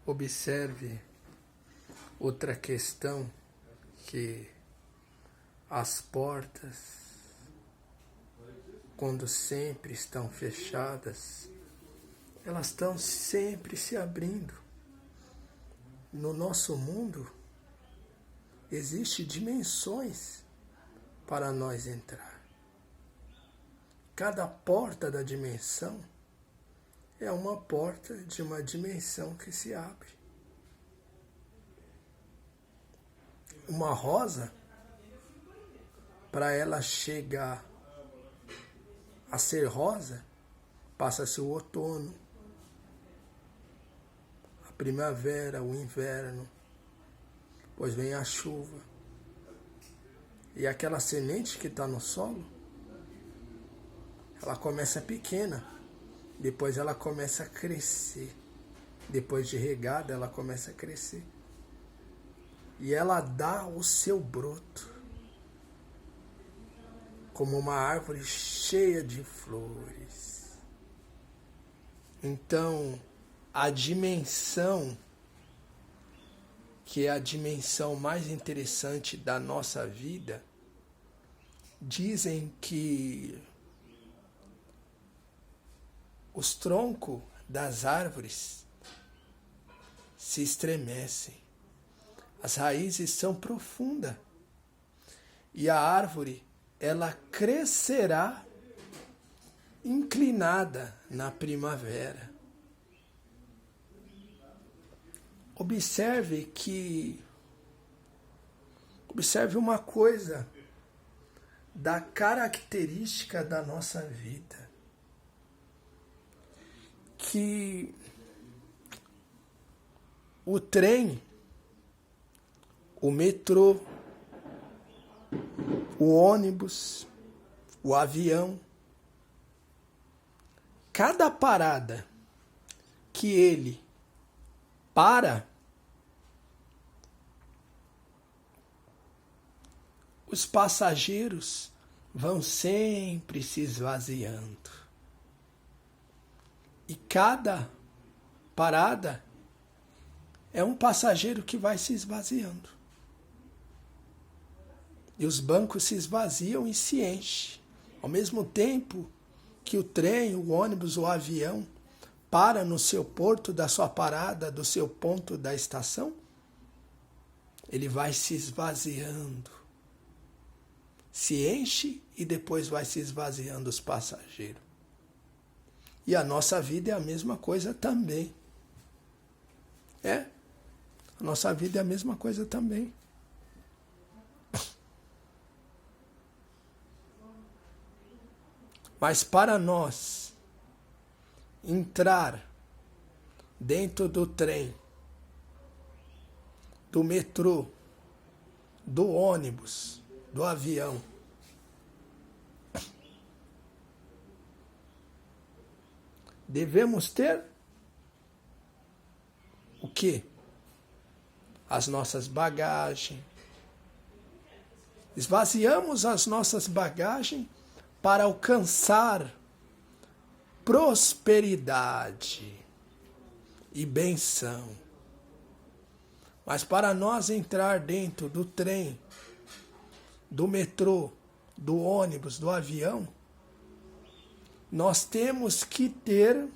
Observe outra questão, que as portas, quando sempre estão fechadas, elas estão sempre se abrindo. No nosso mundo, existem dimensões para nós entrar. Cada porta da dimensão é uma porta de uma dimensão que se abre. Uma rosa, para ela chegar a ser rosa, passa-se o outono, a primavera, o inverno, depois vem a chuva. E aquela semente que está no solo, ela começa pequena, depois ela começa a crescer. Depois de regada, ela começa a crescer. E ela dá o seu broto, como uma árvore cheia de flores. Então, a dimensão, que é a dimensão mais interessante da nossa vida, dizem que os troncos das árvores se estremecem. As raízes são profundas. E a árvore, ela crescerá inclinada na primavera. Observe uma coisa da característica da nossa vida, que o trem, o metrô, o ônibus, o avião, cada parada que ele para, os passageiros vão sempre se esvaziando. E cada parada é um passageiro que vai se esvaziando. E os bancos se esvaziam e se enchem. Ao mesmo tempo que o trem, o ônibus, o avião para no seu porto, da sua parada, do seu ponto da estação, ele vai se esvaziando. Se enche e depois vai se esvaziando os passageiros. E a nossa vida é a mesma coisa também. A nossa vida é a mesma coisa também. Mas para nós entrar dentro do trem, do metrô, do ônibus, do avião, devemos ter o quê? As nossas bagagens. Esvaziamos as nossas bagagens para alcançar prosperidade e benção. Mas para nós entrar dentro do trem, do metrô, do ônibus, do avião, nós temos que ter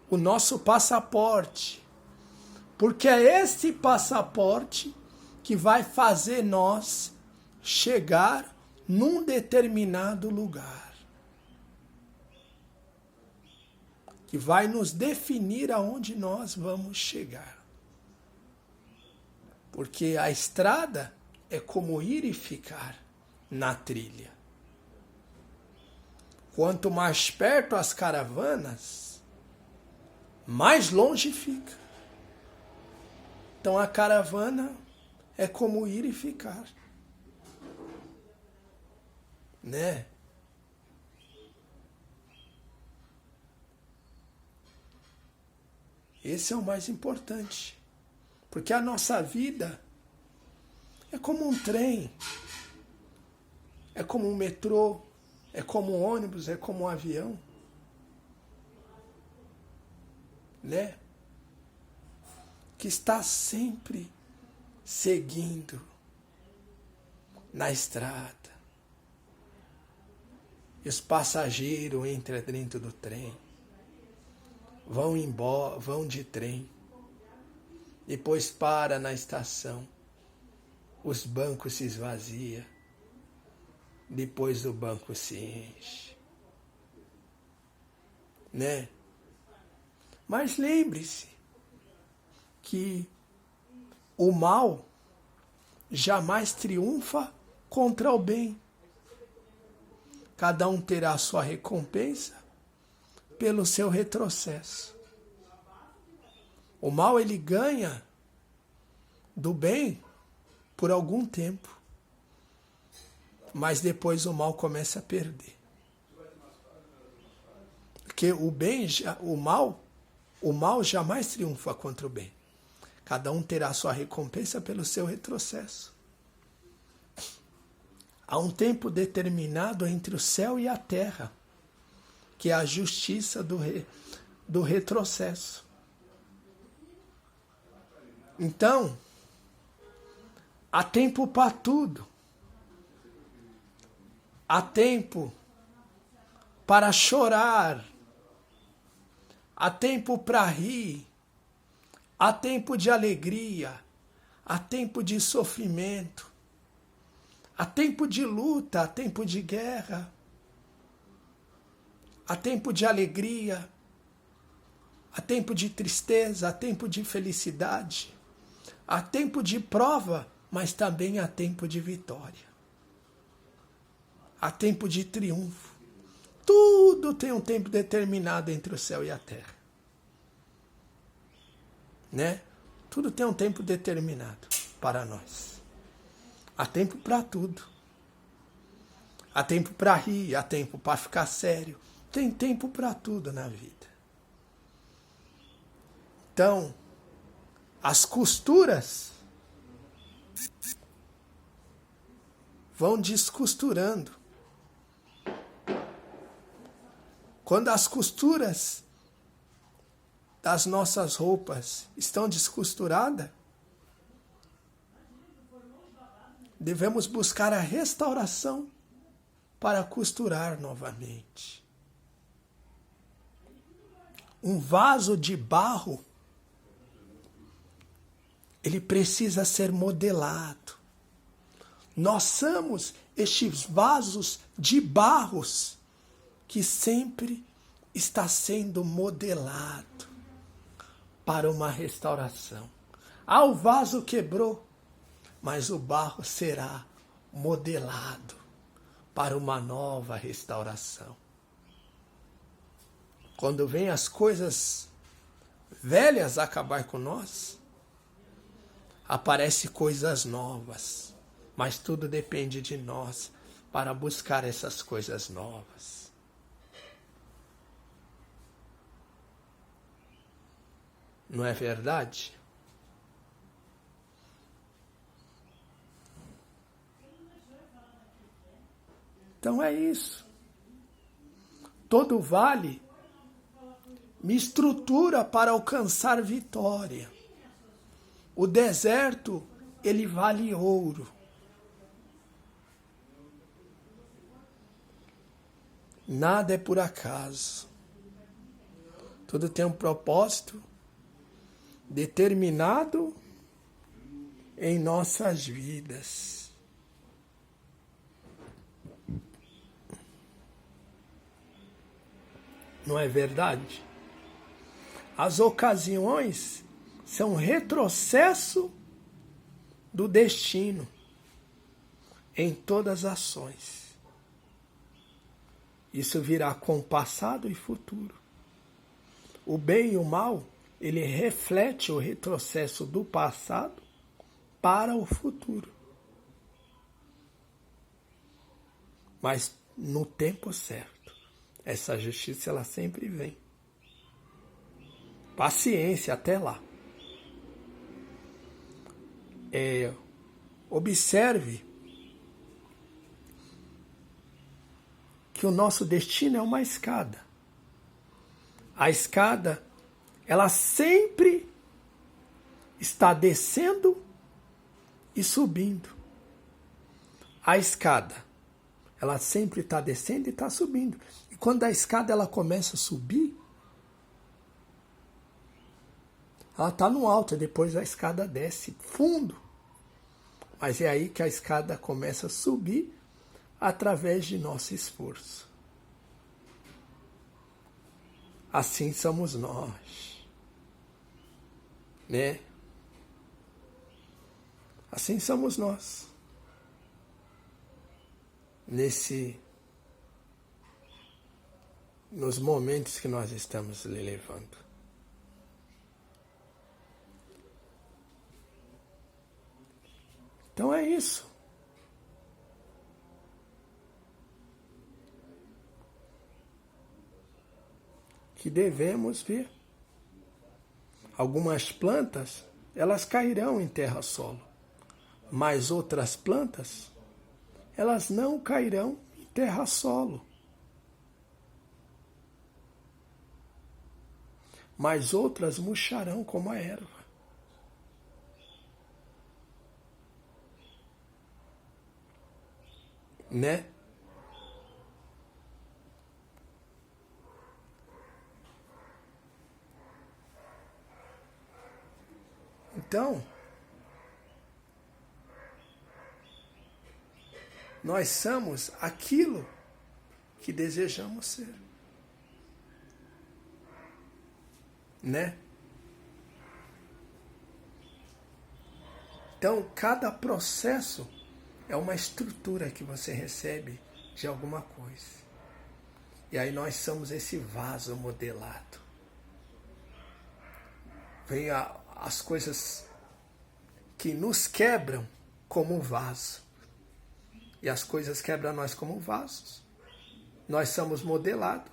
o nosso passaporte, porque é esse passaporte que vai fazer nós chegar num determinado lugar, que vai nos definir aonde nós vamos chegar. Porque a estrada é como ir e ficar na trilha. Quanto mais perto as caravanas, mais longe fica. Então a caravana é como ir e ficar. Né? Esse é o mais importante. Porque a nossa vida é como um trem, é como um metrô, é como um ônibus, é como um avião, né? Que está sempre seguindo na estrada. E os passageiros entram dentro do trem, vão embora, vão de trem, depois para na estação, os bancos se esvaziam, depois o banco se enche, né? Mas lembre-se que o mal jamais triunfa contra o bem. Cada um terá a sua recompensa pelo seu retrocesso. O mal ele ganha do bem por algum tempo, mas depois o mal começa a perder. Porque o mal jamais triunfa contra o bem. Cada um terá a sua recompensa pelo seu retrocesso. Há um tempo determinado entre o céu e a terra, que é a justiça do retrocesso. Então, há tempo para tudo. Há tempo para chorar. Há tempo para rir. Há tempo de alegria. Há tempo de sofrimento. Há tempo de luta, há tempo de guerra, há tempo de alegria, há tempo de tristeza, há tempo de felicidade, há tempo de prova, mas também há tempo de vitória. Há tempo de triunfo. Tudo tem um tempo determinado entre o céu e a terra. Né? Tudo tem um tempo determinado para nós. Há tempo para tudo. Há tempo para rir, há tempo para ficar sério. Tem tempo para tudo na vida. Então, as costuras vão descosturando. Quando as costuras das nossas roupas estão descosturadas, devemos buscar a restauração para costurar novamente. Um vaso de barro, ele precisa ser modelado. Nós somos estes vasos de barros que sempre está sendo modelado para uma restauração. O vaso quebrou, mas o barro será modelado para uma nova restauração. Quando vem as coisas velhas acabar com nós, aparecem coisas novas, mas tudo depende de nós para buscar essas coisas novas. Não é verdade? Então é isso. Todo vale me estrutura para alcançar vitória. O deserto, ele vale ouro. Nada é por acaso. Tudo tem um propósito determinado em nossas vidas. Não é verdade? As ocasiões são retrocesso do destino em todas as ações. Isso virá com passado e futuro. O bem e o mal, ele reflete o retrocesso do passado para o futuro. Mas no tempo certo. Essa justiça, ela sempre vem. Paciência até lá. Observe que o nosso destino é uma escada. A escada, ela sempre está descendo e subindo. A escada, ela sempre está descendo e está subindo. E quando a escada ela começa a subir, ela está no alto, e depois a escada desce fundo. Mas é aí que a escada começa a subir através de nosso esforço. Assim somos nós, né? Assim somos nós. Nos momentos que nós estamos levando. Então é isso. Que devemos ver. Algumas plantas, elas cairão em terra-solo, mas outras plantas, elas não cairão em terra-solo. Mas outras murcharão como a erva. Né? Então, nós somos aquilo que desejamos ser. Né? Então, cada processo é uma estrutura que você recebe de alguma coisa. E aí nós somos esse vaso modelado. Vem as coisas que nos quebram como um vaso. E as coisas quebram nós como vasos. Nós somos modelados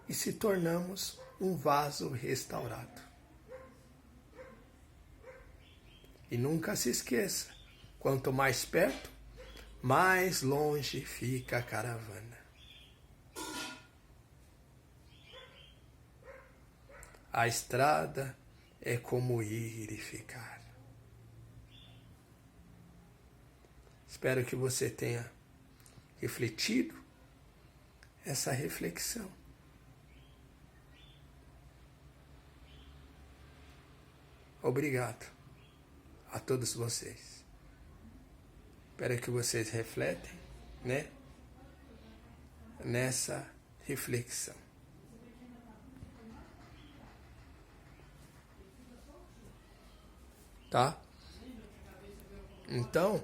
e se tornamos um vaso restaurado. E nunca se esqueça, quanto mais perto, mais longe fica a caravana. A estrada é como ir e ficar. Espero que você tenha refletido essa reflexão. Obrigado a todos vocês. Espero que vocês refletem, né? Nessa reflexão. Tá? Então,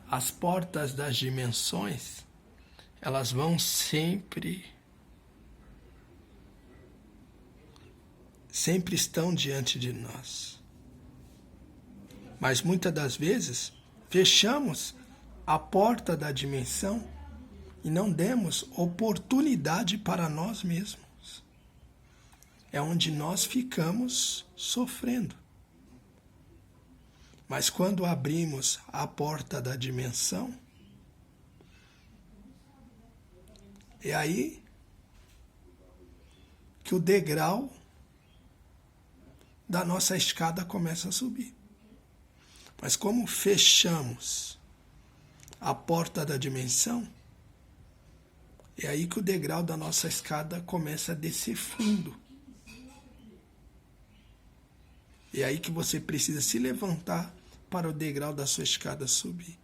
as portas das dimensões, elas vão sempre estão diante de nós. Mas muitas das vezes, fechamos a porta da dimensão e não demos oportunidade para nós mesmos. É onde nós ficamos sofrendo. Mas quando abrimos a porta da dimensão, é aí que o degrau da nossa escada começa a subir. Mas como fechamos a porta da dimensão, é aí que o degrau da nossa escada começa a descer fundo. É aí que você precisa se levantar para o degrau da sua escada subir.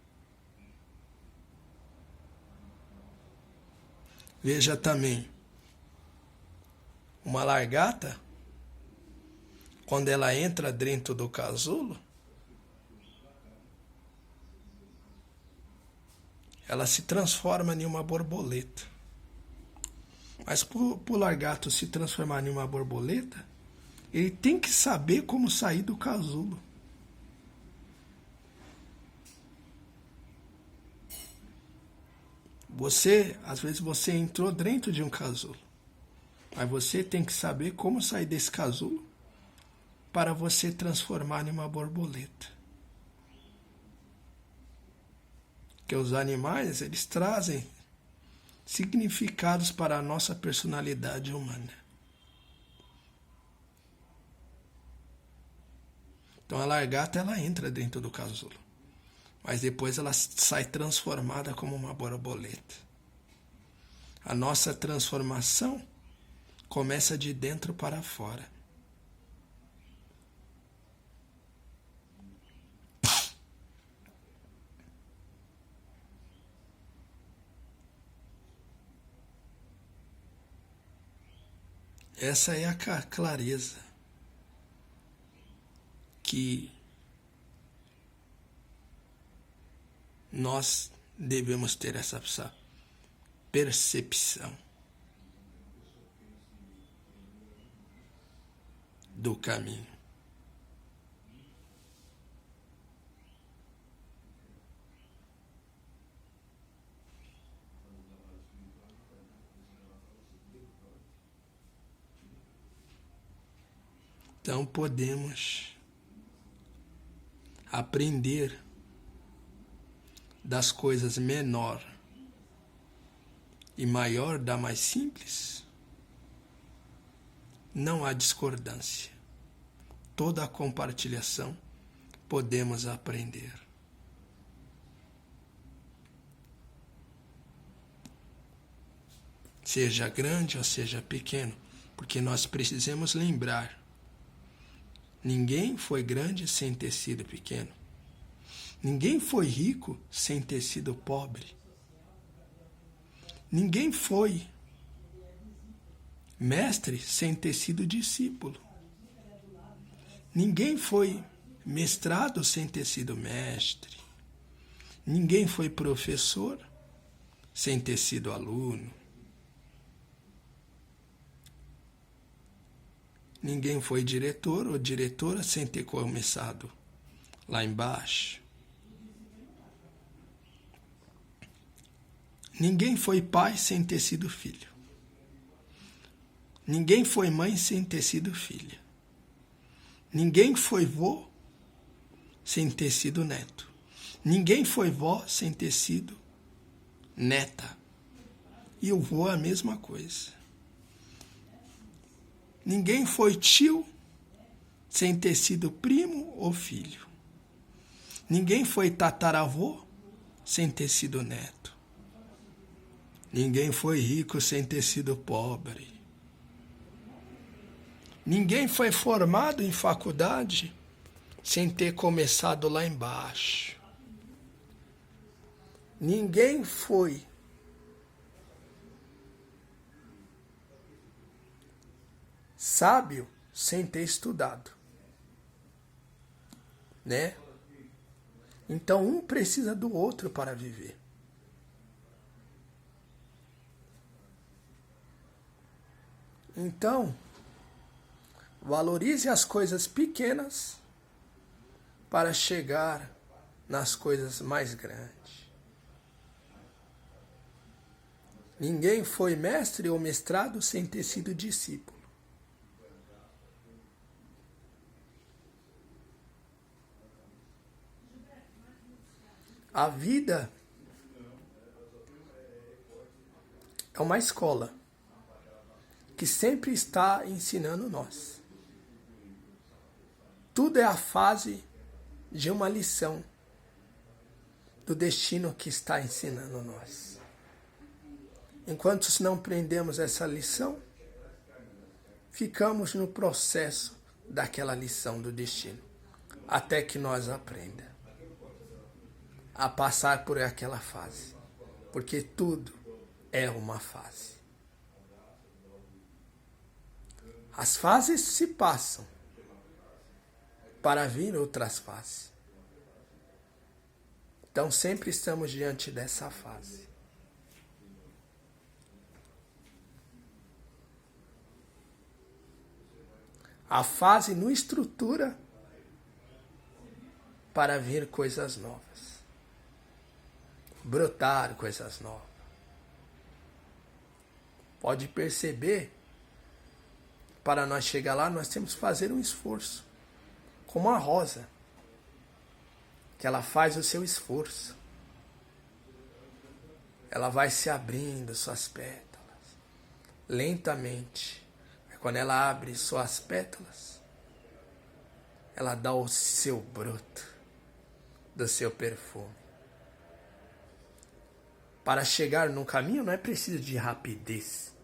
Veja também, uma lagarta, quando ela entra dentro do casulo, ela se transforma em uma borboleta. Mas para o lagarto se transformar em uma borboleta, ele tem que saber como sair do casulo. Às vezes você entrou dentro de um casulo, mas você tem que saber como sair desse casulo para você transformar em uma borboleta. Porque os animais, eles trazem significados para a nossa personalidade humana. Então a largata ela entra dentro do casulo, mas depois ela sai transformada como uma borboleta. A nossa transformação começa de dentro para fora. Essa é a clareza que nós devemos ter, essa percepção do caminho. Então podemos aprender das coisas menor e maior da mais simples. Não há discordância. Toda a compartilhação podemos aprender. Seja grande ou seja pequeno, porque nós precisamos lembrar: ninguém foi grande sem ter sido pequeno. Ninguém foi rico sem ter sido pobre. Ninguém foi mestre sem ter sido discípulo. Ninguém foi mestrado sem ter sido mestre. Ninguém foi professor sem ter sido aluno. Ninguém foi diretor ou diretora sem ter começado lá embaixo. Ninguém foi pai sem ter sido filho. Ninguém foi mãe sem ter sido filha. Ninguém foi vô sem ter sido neto. Ninguém foi vó sem ter sido neta. E o vô é a mesma coisa. Ninguém foi tio sem ter sido primo ou filho. Ninguém foi tataravô sem ter sido neto. Ninguém foi rico sem ter sido pobre. Ninguém foi formado em faculdade sem ter começado lá embaixo. Ninguém foi sábio sem ter estudado, né? Então um precisa do outro para viver. Então, valorize as coisas pequenas para chegar nas coisas mais grandes. Ninguém foi mestre ou mestrado sem ter sido discípulo. A vida é uma escola que sempre está ensinando nós. Tudo é a fase de uma lição do destino que está ensinando nós. Enquanto não aprendemos essa lição, ficamos no processo daquela lição do destino, até que nós aprendamos a passar por aquela fase, porque tudo é uma fase. As fases se passam para vir outras fases. Então sempre estamos diante dessa fase. A fase nos estrutura para vir coisas novas. Brotar coisas novas. Pode perceber, para nós chegar lá, nós temos que fazer um esforço. Como a rosa, que ela faz o seu esforço. ela vai se abrindo suas pétalas, lentamente. Quando ela abre suas pétalas, ela dá o seu broto do seu perfume. Para chegar no caminho não é preciso de rapidez.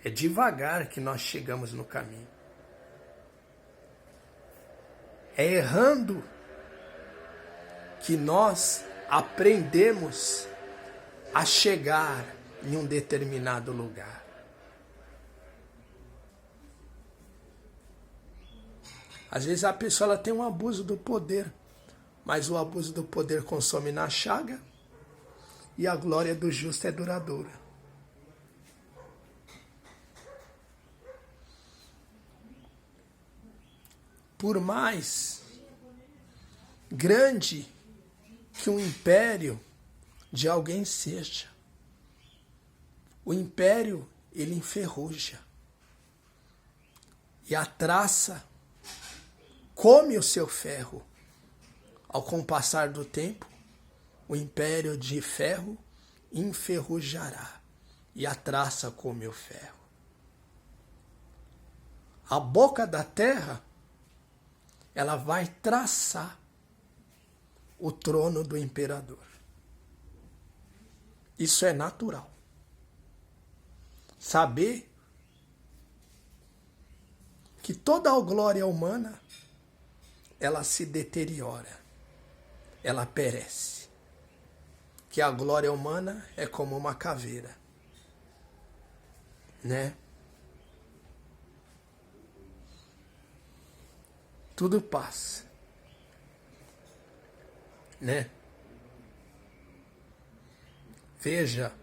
É devagar que nós chegamos no caminho. É errando que nós aprendemos a chegar em um determinado lugar. Às vezes a pessoa ela tem um abuso do poder, mas o abuso do poder consome na chaga e a glória do justo é duradoura. Por mais grande que um império de alguém seja, o império ele enferruja e a traça come o seu ferro. Ao compassar do tempo, o império de ferro enferrujará e a traça come o ferro. A boca da terra, ela vai traçar o trono do imperador. Isso é natural. Saber que toda a glória humana ela se deteriora, ela perece. Que a glória humana é como uma caveira, né? Tudo passa, né? Veja,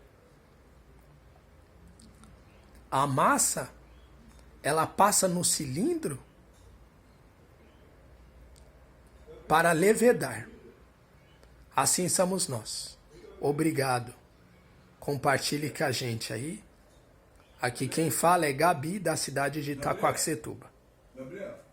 a massa, ela passa no cilindro para levedar. Assim somos nós. Obrigado. Compartilhe com a gente aí. Aqui quem fala é Gabi, da cidade de Itaquaquecetuba. Gabriel.